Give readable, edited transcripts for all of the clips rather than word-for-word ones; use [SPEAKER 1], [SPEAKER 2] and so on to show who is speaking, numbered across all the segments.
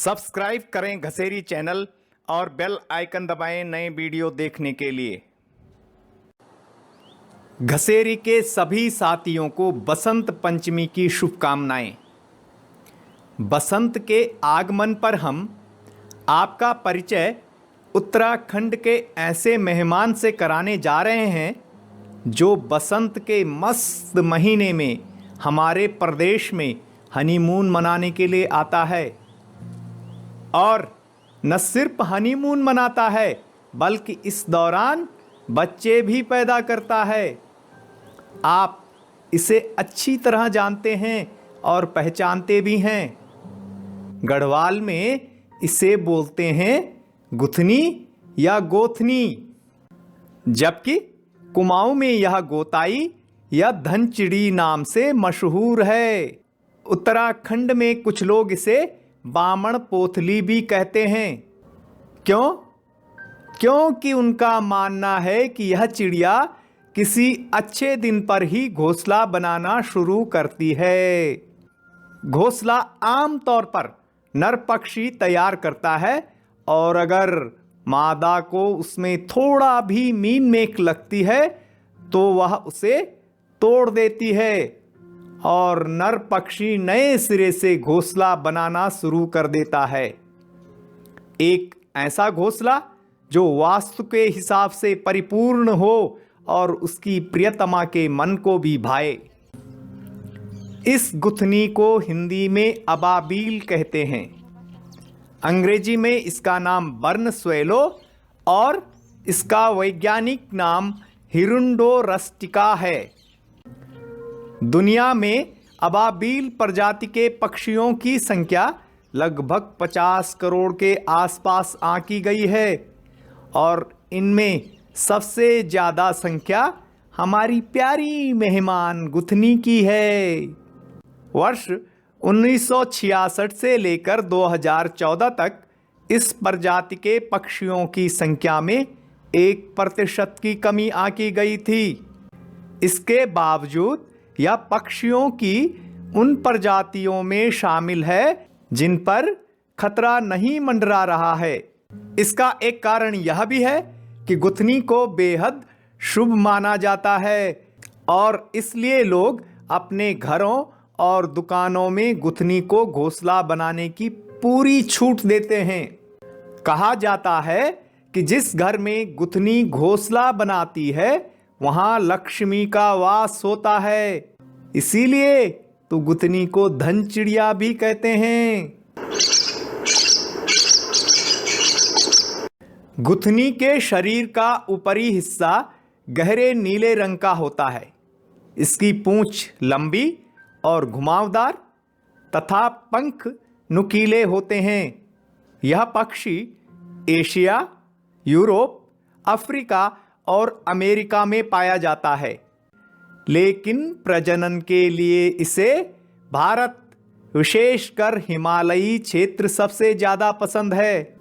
[SPEAKER 1] Subscribe करें घसेरी channel और bell icon दबाएं नए वीडियो देखने के लिए। घसेरी के सभी साथियों को बसंत पंचमी की शुभकामनाएं। बसंत के आगमन पर हम आपका परिचय उत्तराखंड के ऐसे मेहमान से कराने जा रहे हैं जो बसंत के मस्त महीने में हमारे प्रदेश में हनीमून मनाने के लिए आता है। और न सिर्फ हनीमून मनाता है बल्कि इस दौरान बच्चे भी पैदा करता है। आप इसे अच्छी तरह जानते हैं और पहचानते भी हैं। गढ़वाल में इसे बोलते हैं गुथनी या गोथनी, जबकि कुमाऊं में यह गोताई या धनचिड़ी नाम से मशहूर है। उत्तराखंड में कुछ लोग इसे बामण पोथली भी कहते हैं। क्योंकि उनका मानना है कि यह चिड़िया किसी अच्छे दिन पर ही घोंसला बनाना शुरू करती है। घोंसला आमतौर पर नर पक्षी तैयार करता है और अगर मादा को उसमें थोड़ा भी मीन मेख लगती है तो वह उसे तोड़ देती है और नर पक्षी नए सिरे से घोंसला बनाना शुरू कर देता है। एक ऐसा घोंसला जो वास्तु के हिसाब से परिपूर्ण हो और उसकी प्रियतमा के मन को भी भाए। इस गुथनी को हिंदी में अबाबील कहते हैं। अंग्रेजी में इसका नाम बर्न स्वेलो और इसका वैज्ञानिक नाम हिरुंडो रस्टिका है। दुनिया में अबाबील प्रजाति के पक्षियों की संख्या लगभग 50 करोड़ के आसपास आंकी गई है और इनमें सबसे ज़्यादा संख्या हमारी प्यारी मेहमान गुथनी की है। वर्ष 1966 से लेकर 2014 तक इस प्रजाति के पक्षियों की संख्या में 1% की कमी आंकी गई थी। इसके बावजूद यह पक्षियों की उन प्रजातियों में शामिल है जिन पर खतरा नहीं मंडरा रहा है। इसका एक कारण यह भी है कि गुथनी को बेहद शुभ माना जाता है और इसलिए लोग अपने घरों और दुकानों में गुथनी को घोंसला बनाने की पूरी छूट देते हैं। कहा जाता है कि जिस घर में गुथनी घोंसला बनाती है वहां लक्ष्मी का वास होता है। इसीलिए तो गुथनी को धन चिड़िया भी कहते हैं। गुथनी के शरीर का ऊपरी हिस्सा गहरे नीले रंग का होता है। इसकी पूंछ लंबी और घुमावदार तथा पंख नुकीले होते हैं। यह पक्षी एशिया, यूरोप, अफ्रीका और अमेरिका में पाया जाता है, लेकिन प्रजनन के लिए इसे भारत, विशेषकर हिमालयी क्षेत्र सबसे ज़्यादा पसंद है।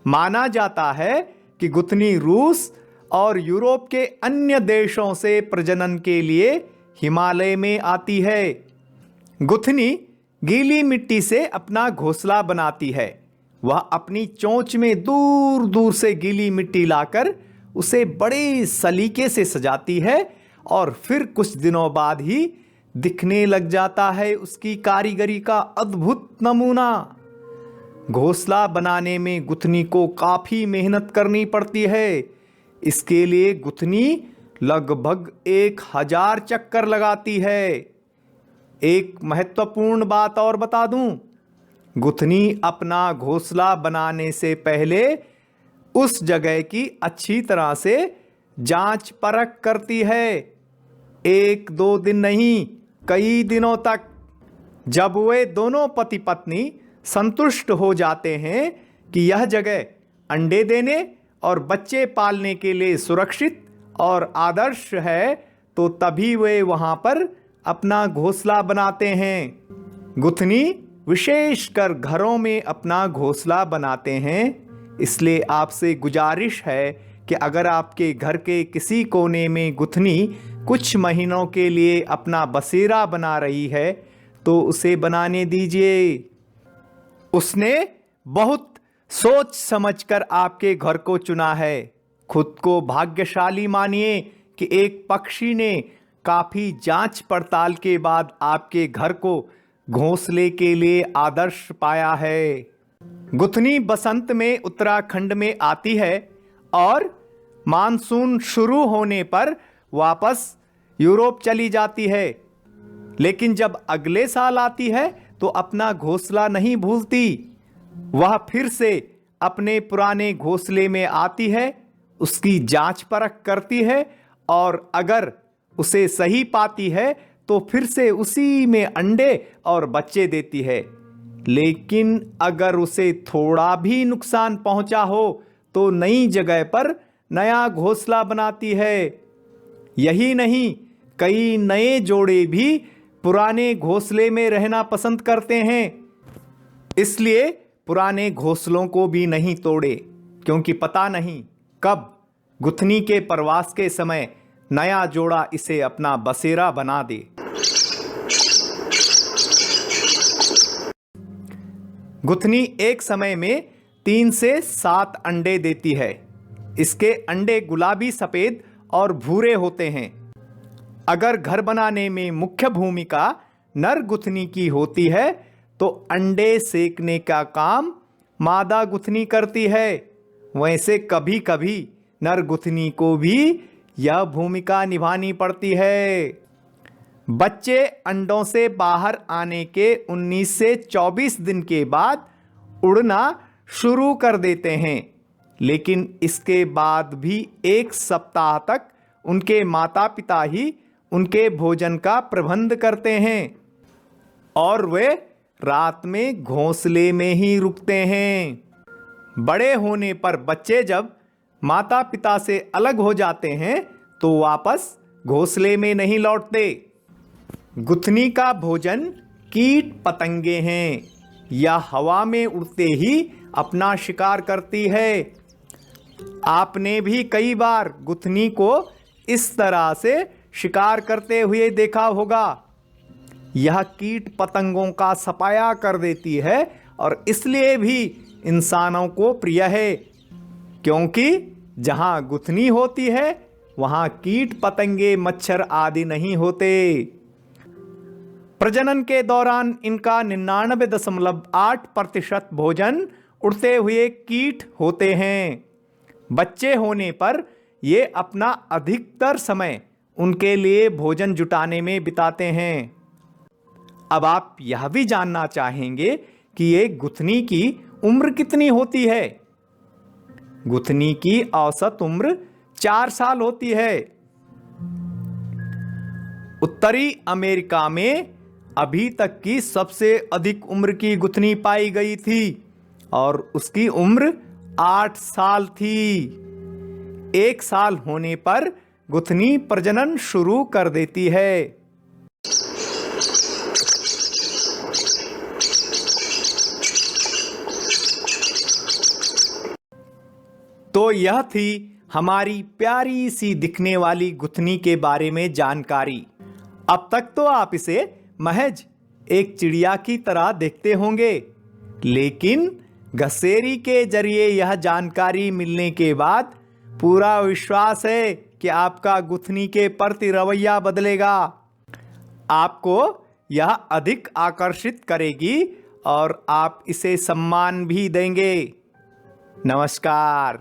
[SPEAKER 1] माना जाता है कि गुथनी रूस और यूरोप के अन्य देशों से प्रजनन के लिए हिमालय में आती है। गुथनी गीली मिट्टी से अपना घोंसला बनाती है। वह अपनी चोंच में दूर दूर से गीली मिट्टी लाकर उसे बड़े सलीके से सजाती है और फिर कुछ दिनों बाद ही दिखने लग जाता है उसकी कारीगरी का अद्भुत नमूना। घोंसला बनाने में गुथनी को काफ़ी मेहनत करनी पड़ती है। इसके लिए गुथनी लगभग 1000 चक्कर लगाती है। एक महत्वपूर्ण बात और बता दूं, गुथनी अपना घोंसला बनाने से पहले उस जगह की अच्छी तरह से जांच परख करती है। 1-2 दिन नहीं, कई दिनों तक। जब वे दोनों पति पत्नी संतुष्ट हो जाते हैं कि यह जगह अंडे देने और बच्चे पालने के लिए सुरक्षित और आदर्श है तो तभी वे वहां पर अपना घोंसला बनाते हैं। गुथनी विशेषकर घरों में अपना घोंसला बनाते हैं। इसलिए आपसे गुजारिश है कि अगर आपके घर के किसी कोने में गुथनी कुछ महीनों के लिए अपना बसेरा बना रही है तो उसे बनाने दीजिए। उसने बहुत सोच समझकर आपके घर को चुना है। खुद को भाग्यशाली मानिए कि एक पक्षी ने काफी जांच पड़ताल के बाद आपके घर को घोंसले के लिए आदर्श पाया है। गुथनी बसंत में उत्तराखंड में आती है और मानसून शुरू होने पर वापस यूरोप चली जाती है, लेकिन जब अगले साल आती है तो अपना घोंसला नहीं भूलती। वह फिर से अपने पुराने घोंसले में आती है, उसकी जांच परख करती है और अगर उसे सही पाती है तो फिर से उसी में अंडे और बच्चे देती है। लेकिन अगर उसे थोड़ा भी नुकसान पहुंचा हो तो नई जगह पर नया घोंसला बनाती है। यही नहीं, कई नए जोड़े भी पुराने घोंसले में रहना पसंद करते हैं। इसलिए पुराने घोंसलों को भी नहीं तोड़े, क्योंकि पता नहीं कब गुथनी के प्रवास के समय नया जोड़ा इसे अपना बसेरा बना दे। गुथनी एक समय में 3 से 7 अंडे देती है। इसके अंडे गुलाबी, सफेद और भूरे होते हैं। अगर घर बनाने में मुख्य भूमिका नर गुथनी की होती है तो अंडे सेकने का काम मादा गुथनी करती है। वैसे कभी कभी नर गुथनी को भी यह भूमिका निभानी पड़ती है। बच्चे अंडों से बाहर आने के 19 से 24 दिन के बाद उड़ना शुरू कर देते हैं, लेकिन इसके बाद भी 1 सप्ताह तक उनके माता पिता ही उनके भोजन का प्रबंध करते हैं और वे रात में घोंसले में ही रुकते हैं। बड़े होने पर बच्चे जब माता पिता से अलग हो जाते हैं तो वापस घोंसले में नहीं लौटते। गुथनी का भोजन कीट पतंगे हैं या हवा में उड़ते ही अपना शिकार करती है। आपने भी कई बार गुथनी को इस तरह से शिकार करते हुए देखा होगा। यह कीट पतंगों का सफाया कर देती है और इसलिए भी इंसानों को प्रिय है, क्योंकि जहां गुथनी होती है वहां कीट पतंगे, मच्छर आदि नहीं होते। प्रजनन के दौरान इनका 99.8% भोजन उड़ते हुए कीट होते हैं। बच्चे होने पर ये अपना अधिकतर समय उनके लिए भोजन जुटाने में बिताते हैं। अब आप यह भी जानना चाहेंगे कि एक गुथनी की उम्र कितनी होती है। गुथनी की औसत उम्र 4 साल होती है। उत्तरी अमेरिका में अभी तक की सबसे अधिक उम्र की गुथनी पाई गई थी और उसकी उम्र 8 साल थी। 1 साल होने पर गुथनी प्रजनन शुरू कर देती है। तो यह थी हमारी प्यारी सी दिखने वाली गुथनी के बारे में जानकारी। अब तक तो आप इसे महज एक चिड़िया की तरह देखते होंगे, लेकिन घसेरी के जरिए यह जानकारी मिलने के बाद पूरा विश्वास है कि आपका गुथनी के प्रति रवैया बदलेगा। आपको यह अधिक आकर्षित करेगी और आप इसे सम्मान भी देंगे। नमस्कार।